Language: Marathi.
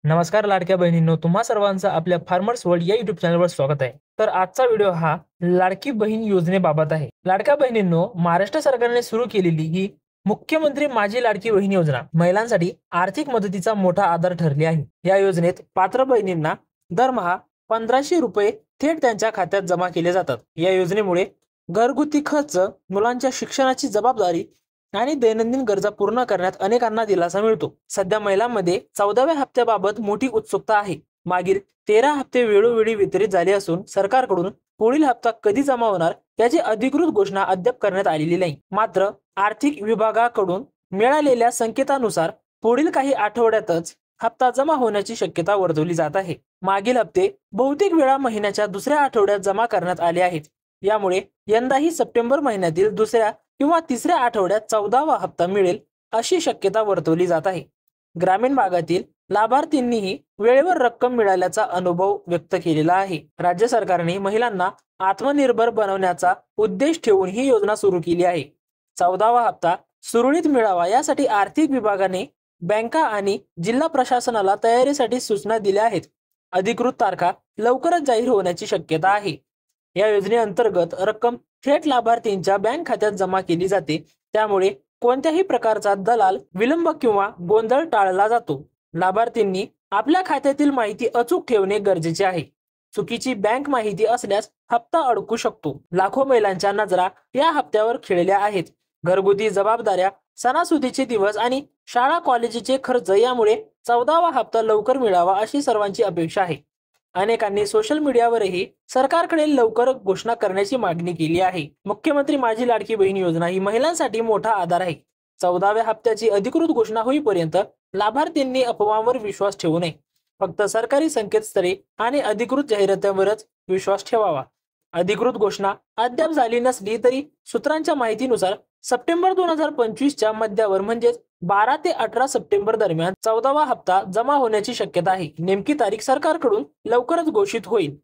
नमस्कार लाडक्या बहिणींनो, तुम्हा सर्वांचं आपल्या फार्मर्स वर्ल्ड या युट्यूब चॅनलवर स्वागत आहे। तर आजचा व्हिडिओ हा लाडकी बहीण योजनेबाबत आहे। लाडक्या बहिणींनो, महाराष्ट्र सरकारने सुरू केलेली ही मुख्यमंत्री माझी लाडकी बहीण योजना महिलांसाठी आर्थिक मदतीचा मोठा आधार ठरली आहे। या योजनेत पात्र बहिणींना दरमहा 1500 रुपये थेट त्यांच्या खात्यात जमा केले जातात। या योजनेमुळे घरगुती खर्च, मुलांच्या शिक्षणाची जबाबदारी आणि दैनंदिन गरजा पूर्ण करण्यात अनेकांना दिलासा मिळतो। सध्या महिलांमध्ये 14व्या हप्त्याबाबत मोठी उत्सुकता आहे। मागील 13 हप्ते वेळोवेळी वितरित झाले असून सरकारकडून पुढील हप्ता कधी जमा होणार याची अधिकृत घोषणा अद्याप करण्यात आलेली नाही। मात्र आर्थिक विभागाकडून मिळालेल्या संकेतानुसार पुढील काही आठवड्यातच हप्ता जमा होण्याची शक्यता वर्तवली जात आहे। मागील हप्ते बहुतेक वेळा महिन्याच्या दुसऱ्या आठवड्यात जमा करण्यात आले आहेत। यामुळे यंदाही सप्टेंबर महिन्यातील दुसऱ्या किंवा तिसऱ्या आठवड्यात 14वा हप्ता मिळेल अशी शक्यता वर्तवली जात आहे। ग्रामीण भागातील लाभार्थींनीही वेळेवर रक्कम मिळाल्याचा अनुभव व्यक्त केलेला आहे। राज्य सरकारने महिलांना आत्मनिर्भर बनवण्याचा उद्देश ठेवून ही योजना सुरू केली आहे। 14वा हप्ता सुरळीत मिळावा यासाठी आर्थिक विभागाने बँका आणि जिल्हा प्रशासनाला तयारीसाठी सूचना दिल्या आहेत। अधिकृत तारखा लवकरच जाहीर होण्याची शक्यता आहे। या योजनेअंतर्गत रक्कम थेट लाभार्थींच्या बँक खात्यात जमा केली जाते, त्यामुळे कोणत्याही प्रकारचा दलाल, विलंब किंवा गोंधळ टाळला जातो। लाभार्थींनी आपल्या खात्यातील माहिती अचूक ठेवणे गरजेचे आहे। चुकीची बँक माहिती असल्यास हप्ता अडकू शकतो। लाखो महिलांच्या नजरा या हप्त्यावर खिळल्या आहेत। घरगुती जबाबदाऱ्या, सणासुदीचे दिवस आणि शाळा कॉलेजचे खर्च यामुळे 14वा हप्ता लवकर मिळावा अशी सर्वांची अपेक्षा आहे। अनेकांनी सोशल मीडियावरही सरकारकडे लवकर घोषणा करण्याची मागणी केली आहे। मुख्यमंत्री माझी लाडकी बहीण योजना ही महिलांसाठी मोठा आधार आहे। 14व्या हप्त्याची अधिकृत घोषणा होईपर्यंत लाभार्थींनी अफवांवर विश्वास ठेवू नये। फक्त सरकारी संकेतस्थळे आणि अधिकृत जाहिरातींवरच विश्वास ठेवावा। अधिकृत घोषणा अद्याप झाली नसली तरी सूत्रांच्या माहितीनुसार सप्टेंबर 2025च्या मध्यावर म्हणजेच 12 ते 18 सप्टेंबर दरम्यान 14वा हप्ता जमा होण्याची शक्यता आहे। नेमकी तारीख सरकारकडून लवकरच घोषित होईल।